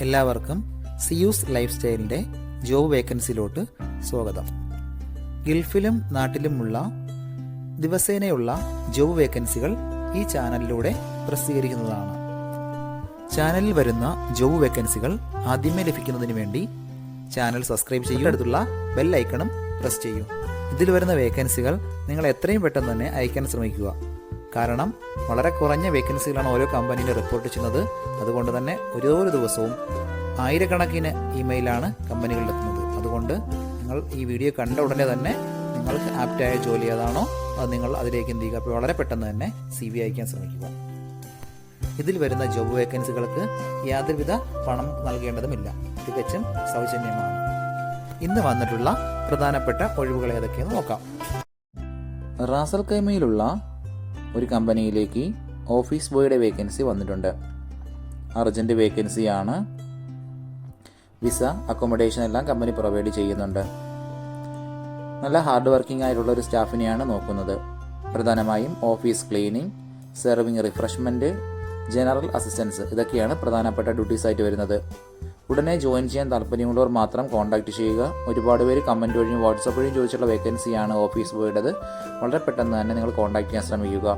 എല്ലാവർക്കും Zeus life സ്റ്റൈലിൻ്റെ job വേക്കൻസിയിലോട്ട് സ്വാഗതം. ഗൾഫിലും നാട്ടിലുമുള്ള ദിവസേനയുള്ള job വേക്കൻസികൾ ഈ ചാനലിലൂടെ പ്രസിദ്ധീകരിക്കുന്നതാണ്. ചാനലിൽ വരുന്ന ജോബ് വേക്കൻസികൾ ആദ്യമേ ലഭിക്കുന്നതിന് വേണ്ടി ചാനൽ സബ്സ്ക്രൈബ് ചെയ്യുക, അടുത്തുള്ള ബെൽ ഐക്കണും പ്രസ് ചെയ്യൂ. ഇതിൽ വരുന്ന വേക്കൻസികൾ നിങ്ങൾ എത്രയും പെട്ടെന്ന് തന്നെ അയക്കാൻ ശ്രമിക്കുക. കാരണം വളരെ കുറഞ്ഞ വേക്കൻസികളാണ് ഓരോ കമ്പനിയിലും റിപ്പോർട്ട് ചെയ്യുന്നത്. അതുകൊണ്ട് തന്നെ ഓരോ ദിവസവും ആയിരക്കണക്കിന് ഇമെയിലാണ് കമ്പനികളിലെത്തുന്നത്. അതുകൊണ്ട് നിങ്ങൾ ഈ വീഡിയോ കണ്ട ഉടനെ തന്നെ നിങ്ങൾക്ക് ആപ്റ്റായ ജോലി ഏതാണോ അത് നിങ്ങൾ അതിലേക്ക് എന്ത് ചെയ്യുക. അപ്പോൾ വളരെ പെട്ടെന്ന് തന്നെ CV അയക്കാൻ ശ്രമിക്കുക. ഇതിൽ വരുന്ന ജോബ് വേക്കൻസികൾക്ക് യാതൊരുവിധ പണം നൽകേണ്ടതുമില്ല, തികച്ചും സൗജന്യമാണ്. ഇന്ന് വന്നിട്ടുള്ള പ്രധാനപ്പെട്ട ഒഴിവുകൾ ഏതൊക്കെയെന്ന് നോക്കാം. റാസൽ ഖൈമയിലുള്ള ഒരു കമ്പനിയിലേക്ക് ഓഫീസ് ബോയുടെ വേക്കൻസി വന്നിട്ടുണ്ട്. അർജന്റ് വേക്കൻസിയാണ്. വിസ, അക്കോമഡേഷൻ എല്ലാം കമ്പനി പ്രൊവൈഡ് ചെയ്യുന്നുണ്ട്. നല്ല ഹാർഡ് വർക്കിംഗ് ആയിട്ടുള്ള ഒരു സ്റ്റാഫിനെയാണ് നോക്കുന്നത്. പ്രധാനമായും office cleaning, serving, refreshment, general assistance ഇതൊക്കെയാണ് പ്രധാനപ്പെട്ട ഡ്യൂട്ടീസ് ആയിട്ട് വരുന്നത്. ഉടനെ ജോയിൻ ചെയ്യാൻ താല്പര്യമുള്ളവർ മാത്രം കോൺടാക്ട് ചെയ്യുക. ഒരുപാട് പേര് കമൻറ്റ് വഴിയും വാട്സപ്പ് വഴിയും ചോദിച്ചുള്ള വേക്കൻസിയാണ് ഓഫീസ് ബോയുടേത്. വളരെ പെട്ടെന്ന് തന്നെ നിങ്ങൾ കോൺടാക്ട് ചെയ്യാൻ ശ്രമിക്കുക.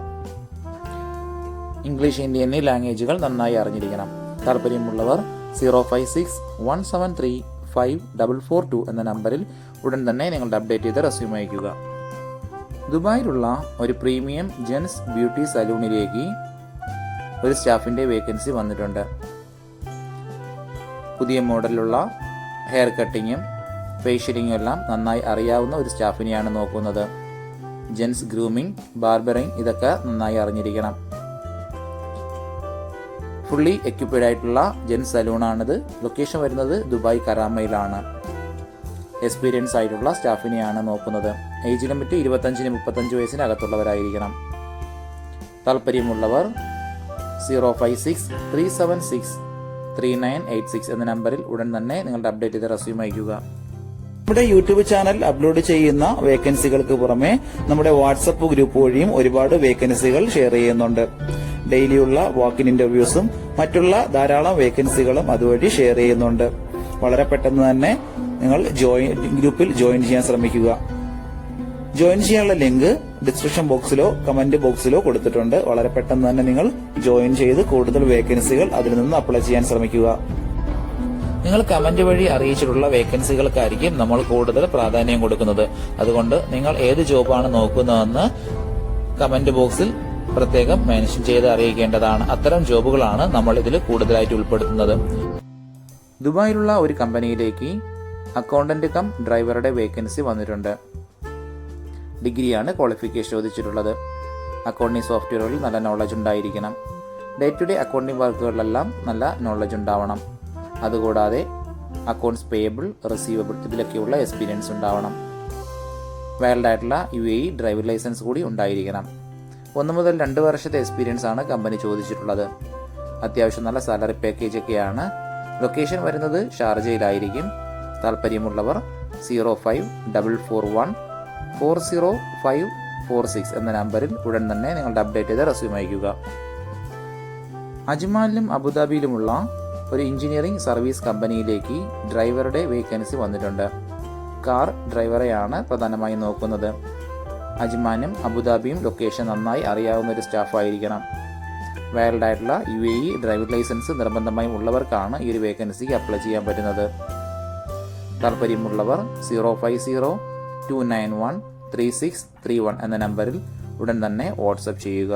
ഇംഗ്ലീഷ്, ഹിന്ദി എന്നീ ലാംഗ്വേജുകൾ നന്നായി അറിഞ്ഞിരിക്കണം. താല്പര്യമുള്ളവർ 056-173-5442 എന്ന നമ്പറിൽ ഉടൻ തന്നെ നിങ്ങളുടെ അപ്ഡേറ്റ് ചെയ്ത റെസ്യൂം അയക്കുക. ദുബായിലുള്ള ഒരു പ്രീമിയം ജെൻസ് ബ്യൂട്ടി സലൂണിലേക്ക് ഒരു സ്റ്റാഫിൻ്റെ വേക്കൻസി വന്നിട്ടുണ്ട്. പുതിയ മോഡലിലുള്ള ഹെയർ കട്ടിങ്ങും ഫേഷ്യലിങ്ങും എല്ലാം നന്നായി അറിയാവുന്ന ഒരു സ്റ്റാഫിനെയാണ് നോക്കുന്നത്. ജെൻസ് ഗ്രൂമിംഗ്, ബാർബറിംഗ് ഇതൊക്കെ നന്നായി അറിഞ്ഞിരിക്കണം. ഫുള്ളി എക്യുപ്ഡ് ആയിട്ടുള്ള ജെൻസ് സലൂണാണിത്. ലൊക്കേഷൻ വരുന്നത് ദുബായ് കരാമയിലാണ്. എക്സ്പീരിയൻസ് ആയിട്ടുള്ള സ്റ്റാഫിനെയാണ് നോക്കുന്നത്. Age limit 25-35 വയസ്സിനകത്തുള്ളവരായിരിക്കണം. താല്പര്യമുള്ളവർ 056-376-3986 എന്ന നമ്പറിൽ ഉടൻ തന്നെ നിങ്ങളുടെ അപ്ഡേറ്റ് ചെയ്ത റെസ്യൂം അയക്കുക. നമ്മുടെ യൂട്യൂബ് ചാനൽ അപ്ലോഡ് ചെയ്യുന്ന വേക്കൻസികൾക്ക് പുറമെ നമ്മുടെ വാട്സപ്പ് ഗ്രൂപ്പ് വഴിയും ഒരുപാട് വേക്കൻസികൾ ഷെയർ ചെയ്യുന്നുണ്ട്. ഡെയിലിയുള്ള വാക്കിൻ ഇന്റർവ്യൂസും മറ്റുള്ള ധാരാളം വേക്കൻസികളും അതുവഴി ഷെയർ ചെയ്യുന്നുണ്ട്. വളരെ പെട്ടെന്ന് തന്നെ നിങ്ങൾ ഗ്രൂപ്പിൽ ജോയിൻ ചെയ്യാൻ ശ്രമിക്കുക. ജോയിൻ ചെയ്യാനുള്ള ലിങ്ക് ഡിസ്ക്രിപ്ഷൻ ബോക്സിലോ കമന്റ് ബോക്സിലോ കൊടുത്തിട്ടുണ്ട്. വളരെ പെട്ടെന്ന് തന്നെ നിങ്ങൾ ജോയിൻ ചെയ്ത് കൂടുതൽ വേക്കൻസികൾ അതിൽ നിന്ന് അപ്ലൈ ചെയ്യാൻ ശ്രമിക്കുക. നിങ്ങൾ കമന്റ് വഴി അറിയിച്ചിട്ടുള്ള വേക്കൻസികൾക്കായിരിക്കും നമ്മൾ കൂടുതൽ പ്രാധാന്യം കൊടുക്കുന്നത്. അതുകൊണ്ട് നിങ്ങൾ ഏത് ജോബാണ് നോക്കുന്നതെന്ന് കമന്റ് ബോക്സിൽ പ്രത്യേകം മെൻഷൻ ചെയ്ത് അറിയിക്കേണ്ടതാണ്. അത്തരം ജോബുകളാണ് നമ്മൾ ഇതിൽ കൂടുതലായിട്ട് ഉൾപ്പെടുത്തുന്നത്. ദുബായിലുള്ള ഒരു കമ്പനിയിലേക്ക് അക്കൗണ്ടന്റ് കം ഡ്രൈവറുടെ വേക്കൻസി വന്നിട്ടുണ്ട്. ഡിഗ്രിയാണ് ക്വാളിഫിക്കേഷൻ ചോദിച്ചിട്ടുള്ളത്. അക്കൗണ്ടിംഗ് സോഫ്റ്റ്വെയറുകളിൽ നല്ല നോളജ് ഉണ്ടായിരിക്കണം. ഡേ ടു ഡേ അക്കൗണ്ടിംഗ് വർക്കുകളിലെല്ലാം നല്ല നോളജ് ഉണ്ടാവണം. അതുകൂടാതെ അക്കൗണ്ട്സ് പേയബിൾ, റിസീവബിൾ ഇതിലൊക്കെയുള്ള എക്സ്പീരിയൻസ് ഉണ്ടാവണം. വാലിഡ് ആയിട്ടുള്ള UAE ഡ്രൈവിംഗ് ലൈസൻസ് കൂടി ഉണ്ടായിരിക്കണം. 1 മുതൽ 2 വർഷത്തെ എക്സ്പീരിയൻസ് ആണ് കമ്പനി ചോദിച്ചിട്ടുള്ളത്. അത്യാവശ്യം നല്ല സാലറി പാക്കേജ് ഒക്കെയാണ്. ലൊക്കേഷൻ വരുന്നത് ഷാർജയിലായിരിക്കും. താല്പര്യമുള്ളവർ 05441-40546 എന്ന നമ്പറിൽ ഉടൻ തന്നെ നിങ്ങളുടെ അപ്ഡേറ്റ് ചെയ്ത റെസ്യൂം അയക്കുക. അജ്മാനിലും അബുദാബിയിലുമുള്ള ഒരു എഞ്ചിനീയറിംഗ് സർവീസ് കമ്പനിയിലേക്ക് ഡ്രൈവറുടെ വേക്കൻസി വന്നിട്ടുണ്ട്. കാർ ഡ്രൈവറെയാണ് പ്രധാനമായും നോക്കുന്നത്. അജ്മാനും അബുദാബിയും ലൊക്കേഷൻ നന്നായി അറിയാവുന്ന ഒരു സ്റ്റാഫ് ആയിരിക്കണം. വാലിഡ് ആയിട്ടുള്ള UAE ഡ്രൈവിംഗ് ലൈസൻസ് നിർബന്ധമായും ഉള്ളവർക്കാണ് ഈ ഒരു വേക്കൻസിക്ക് അപ്ലൈ ചെയ്യാൻ പറ്റുന്നത്. താല്പര്യമുള്ളവർ 050-291-3631 എന്ന നമ്പറിൽ ഉടൻ തന്നെ വാട്സപ്പ് ചെയ്യുക.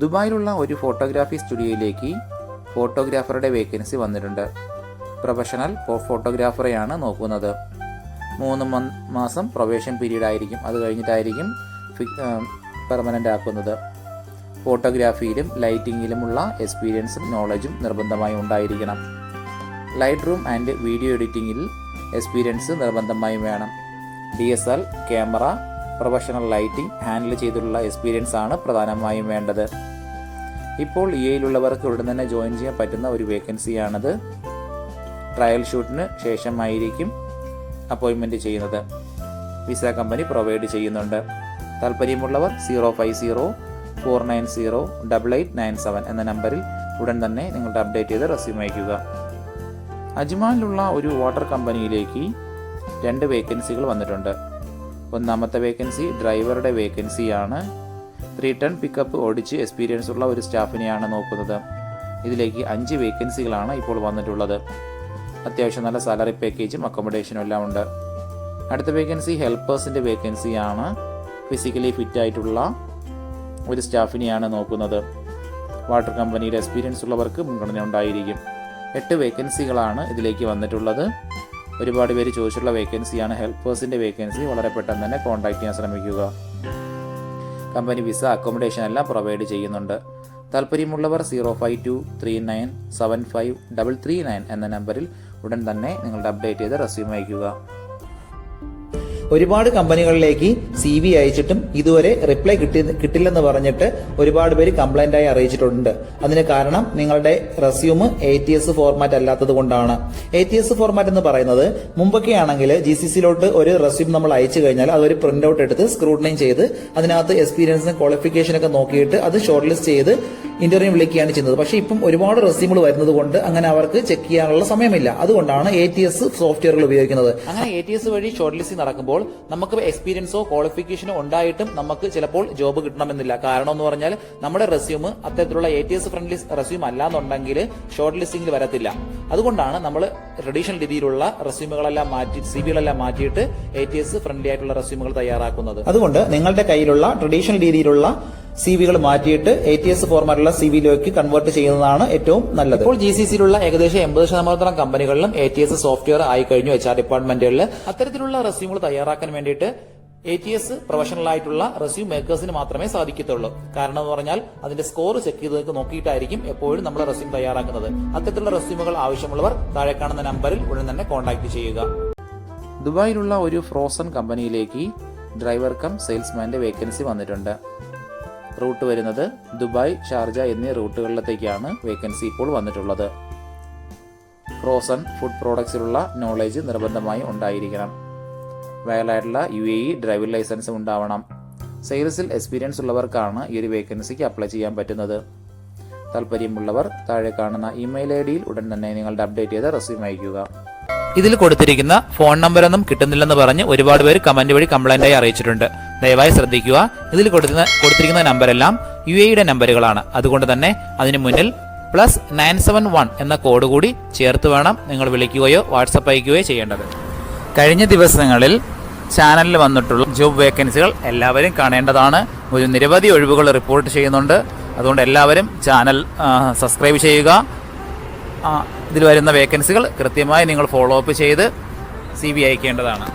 ദുബായിലുള്ള ഒരു ഫോട്ടോഗ്രാഫി സ്റ്റുഡിയോയിലേക്ക് ഫോട്ടോഗ്രാഫറുടെ വേക്കൻസി വന്നിട്ടുണ്ട്. പ്രൊഫഷണൽ ഫോട്ടോഗ്രാഫറെയാണ് നോക്കുന്നത്. 3 മാസം പ്രൊബേഷൻ പീരീഡ് ആയിരിക്കും. അത് കഴിഞ്ഞിട്ടായിരിക്കും പെർമനന്റ് ആക്കുന്നത്. ഫോട്ടോഗ്രാഫിയിലും ലൈറ്റിംഗിലുമുള്ള എക്സ്പീരിയൻസും നോളജും നിർബന്ധമായും ഉണ്ടായിരിക്കണം. ലൈറ്റ് റൂം ആൻഡ് വീഡിയോ എഡിറ്റിംഗിൽ എക്സ്പീരിയൻസ് നിർബന്ധമായും വേണം. DSL camera, professional lighting handle ചെയ്തിട്ടുള്ള എക്സ്പീരിയൻസ് ആണ് പ്രധാനമായും വേണ്ടത്. ഇപ്പോൾ UAEയിലുള്ളവർക്ക് ഉടൻ തന്നെ ജോയിൻ ചെയ്യാൻ പറ്റുന്ന ഒരു വേക്കൻസിയാണത്. ട്രയൽ ഷൂട്ടിന് ശേഷമായിരിക്കും അപ്പോയിൻമെന്റ് ചെയ്യുന്നത്. വിസ കമ്പനി പ്രൊവൈഡ് ചെയ്യുന്നുണ്ട്. താല്പര്യമുള്ളവർ 050-490-8897 എന്ന നമ്പറിൽ ഉടൻ തന്നെ നിങ്ങളുടെ അപ്ഡേറ്റ് ചെയ്ത് റെസ്യൂം അയക്കുക. അജ്മാനിലുള്ള ഒരു വാട്ടർ കമ്പനിയിലേക്ക് 2 വേക്കൻസികൾ വന്നിട്ടുണ്ട്. ഒന്നാമത്തെ വേക്കൻസി ഡ്രൈവറുടെ വേക്കൻസിയാണ്. 3 ടൺ പിക്കപ്പ് ഓടിച്ച് എക്സ്പീരിയൻസ് ഉള്ള ഒരു സ്റ്റാഫിനെയാണ് നോക്കുന്നത്. ഇതിലേക്ക് 5 വേക്കൻസികളാണ് ഇപ്പോൾ വന്നിട്ടുള്ളത്. അത്യാവശ്യം നല്ല സാലറി പാക്കേജും അക്കോമഡേഷനും എല്ലാം ഉണ്ട്. അടുത്ത വേക്കൻസി ഹെൽപ്പേഴ്സിൻ്റെ വേക്കൻസിയാണ്. ഫിസിക്കലി ഫിറ്റ് ആയിട്ടുള്ള ഒരു സ്റ്റാഫിനെയാണ് നോക്കുന്നത്. വാട്ടർ കമ്പനിയുടെ എക്സ്പീരിയൻസ് ഉള്ളവർക്ക് മുൻഗണന ഉണ്ടായിരിക്കും. 8 വേക്കൻസികളാണ് ഇതിലേക്ക് വന്നിട്ടുള്ളത്. ഒരുപാട് പേര് ചോദിച്ചിട്ടുള്ള വേക്കൻസിയാണ് ഹെൽപ്പേഴ്സിൻ്റെ വേക്കൻസി. വളരെ പെട്ടെന്ന് തന്നെ കോൺടാക്ട് ചെയ്യാൻ ശ്രമിക്കുക. കമ്പനി വിസ അക്കോമഡേഷൻ എല്ലാം പ്രൊവൈഡ് ചെയ്യുന്നുണ്ട്. താല്പര്യമുള്ളവർ 05239753339 എന്ന നമ്പറിൽ ഉടൻ തന്നെ നിങ്ങളുടെ അപ്ഡേറ്റ് ചെയ്ത് റെസ്യൂം അയക്കുക. ഒരുപാട് കമ്പനികളിലേക്ക് CV അയച്ചിട്ടും ഇതുവരെ റിപ്ലൈ കിട്ടില്ലെന്ന് പറഞ്ഞിട്ട് ഒരുപാട് പേര് കംപ്ലൈന്റ് ആയി അറിയിച്ചിട്ടുണ്ട്. അതിന് കാരണം നിങ്ങളുടെ റെസ്യൂം ATS ഫോർമാറ്റ് അല്ലാത്തത് കൊണ്ടാണ്. ATS ഫോർമാറ്റ് എന്ന് പറയുന്നത് മുമ്പൊക്കെ ആണെങ്കിൽ GCCയിലോട്ട് ഒരു റെസ്യൂം നമ്മൾ അയച്ചു കഴിഞ്ഞാൽ അതൊരു പ്രിന്റ് ഔട്ട് എടുത്ത് സ്ക്രൂട്ടനൈസ് ചെയ്ത് അതിനകത്ത് എക്സ്പീരിയൻസും ക്വാളിഫിക്കേഷനൊക്കെ നോക്കിയിട്ട് അത് ഷോർട്ട് ലിസ്റ്റ് ചെയ്ത് ഇന്റർവ്യൂ വിളിക്കുകയാണ് ചെയ്യുന്നത്. പക്ഷേ ഇപ്പം ഒരുപാട് റെസ്യൂമുകൾ വരുന്നത് കൊണ്ട് അങ്ങനെ അവർക്ക് ചെക്ക് ചെയ്യാനുള്ള സമയമില്ല. അതുകൊണ്ടാണ് ATS സോഫ്റ്റ്വെയറുകൾ ഉപയോഗിക്കുന്നത്. അങ്ങനെ ATS വഴി ഷോർട്ട് ലിസ്റ്റിംഗ് നടക്കുമ്പോൾ നമുക്ക് എക്സ്പീരിയൻസോ ക്വാളിഫിക്കേഷനോ ഉണ്ടായിട്ടും നമുക്ക് ചിലപ്പോൾ ജോബ് കിട്ടണമെന്നില്ല. കാരണം എന്ന് പറഞ്ഞാൽ നമ്മുടെ റെസ്യൂം അത്തരത്തിലുള്ള ATS ഫ്രണ്ട്ലി റെസ്യൂം അല്ലാന്നുണ്ടെങ്കിൽ ഷോർട്ട് ലിസ്റ്റിംഗിൽ വരത്തില്ല. അതുകൊണ്ടാണ് നമ്മൾ ട്രഡീഷണൽ രീതിയിലുള്ള റെസ്യൂമുകളെല്ലാം മാറ്റി CVകളെല്ലാം മാറ്റിയിട്ട് ATS ഫ്രണ്ട്ലി ആയിട്ടുള്ള റെസ്യൂമുകൾ തയ്യാറാക്കുന്നത്. അതുകൊണ്ട് നിങ്ങളുടെ കയ്യിലുള്ള ട്രഡീഷണൽ രീതിയിലുള്ള CVകൾ മാറ്റിയിട്ട് ATS ഫോർമാറ്റുള്ള CVയിലേക്ക് കൺവേർട്ട് ചെയ്യുന്നതാണ് ഏറ്റവും നല്ലത്. ഇപ്പോൾ GCCയിലുള്ള ഏകദേശം 80% കമ്പനികളിലും ATS സോഫ്റ്റ്വെയർ ആയി കഴിഞ്ഞു. HR ഡിപ്പാർട്ട്മെന്റുകളിൽ അത്തരത്തിലുള്ള റെസ്യൂമുകൾ തയ്യാറാക്കാൻ വേണ്ടിയിട്ട് ATS പ്രൊഫഷണൽ ആയിട്ടുള്ള റെസ്യൂം മേക്കേഴ്സിന് മാത്രമേ സാധിക്കത്തുള്ളൂ. കാരണം എന്ന് പറഞ്ഞാൽ അതിന്റെ സ്കോർ ചെക്ക് ചെയ്ത് നോക്കിയിട്ടായിരിക്കും എപ്പോഴും നമ്മൾ റെസ്യൂം തയ്യാറാക്കുന്നത്. അത്തരത്തിലുള്ള റെസ്യൂമുകൾ ആവശ്യമുള്ളവർ താഴെ കാണുന്ന നമ്പറിൽ ഉടൻ തന്നെ കോൺടാക്ട് ചെയ്യുക. ദുബായിലുള്ള ഒരു ഫ്രോസൺ കമ്പനിയിലേക്ക് ഡ്രൈവർ കം സെയിൽസ്മാന്റെ വേക്കൻസി വന്നിട്ടുണ്ട്. റൂട്ട് വരുന്നത് ദുബായ്, ഷാർജ എന്നീ റൂട്ടുകളിലത്തേക്കാണ് വേക്കൻസി ഇപ്പോൾ വന്നിട്ടുള്ളത്. ഫ്രോസൺ ഫുഡ് പ്രോഡക്ട്സിലുള്ള നോളേജ് നിർബന്ധമായി ഉണ്ടായിരിക്കണം. വാലിഡായിട്ടുള്ള UAE ഡ്രൈവിംഗ് ലൈസൻസും ഉണ്ടാവണം. സെയിൽസിൽ എക്സ്പീരിയൻസ് ഉള്ളവർക്കാണ് ഈ ഒരു വേക്കൻസിക്ക് അപ്ലൈ ചെയ്യാൻ പറ്റുന്നത്. താല്പര്യമുള്ളവർ താഴെ കാണുന്ന ഇമെയിൽ IDയിൽ ഉടൻ തന്നെ നിങ്ങളുടെ അപ്ഡേറ്റ് ചെയ്ത റെസ്യൂം അയക്കുക. ഇതിൽ കൊടുത്തിരിക്കുന്ന ഫോൺ നമ്പറൊന്നും കിട്ടുന്നില്ലെന്ന് പറഞ്ഞ് ഒരുപാട് പേര് കമന്റ് വഴി കംപ്ലൈന്റായി അറിയിച്ചിട്ടുണ്ട്. ദയവായി ശ്രദ്ധിക്കുക. ഇതിൽ കൊടുത്തിരിക്കുന്ന നമ്പരെല്ലാം UAEയുടെ നമ്പറുകളാണ്. അതുകൊണ്ട് തന്നെ അതിന് മുന്നിൽ +971 എന്ന കോഡ് കൂടി ചേർത്ത് വേണം നിങ്ങൾ വിളിക്കുകയോ വാട്സപ്പ് അയക്കുകയോ ചെയ്യേണ്ടത്. കഴിഞ്ഞ ദിവസങ്ങളിൽ ചാനലിൽ വന്നിട്ടുള്ള ജോബ് വേക്കൻസികൾ എല്ലാവരും കാണേണ്ടതാണ്. ഒരു നിരവധി ഒഴിവുകൾ റിപ്പോർട്ട് ചെയ്യുന്നുണ്ട്. അതുകൊണ്ട് എല്ലാവരും ചാനൽ സബ്സ്ക്രൈബ് ചെയ്യുക. ഇതിൽ വരുന്ന വേക്കൻസികൾ കൃത്യമായി നിങ്ങൾ ഫോളോ അപ്പ് ചെയ്ത് CV അയക്കേണ്ടതാണ്.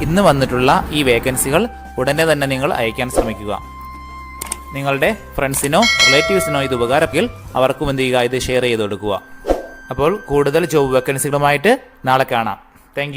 ഇന്ന് വന്നിട്ടുള്ള ഈ വേക്കൻസികൾ ഉടനെ തന്നെ നിങ്ങൾ അയക്കാൻ ശ്രമിക്കുക. നിങ്ങളുടെ ഫ്രണ്ട്സിനോ റിലേറ്റീവ്സിനോ ഇത് ഉപകാരമെങ്കിൽ അവർക്കും എന്ത് ചെയ്യുക, ഇത് ഷെയർ ചെയ്ത് കൊടുക്കുക. അപ്പോൾ കൂടുതൽ ജോബ് വേക്കൻസികളുമായിട്ട് നാളെ കാണാം. താങ്ക്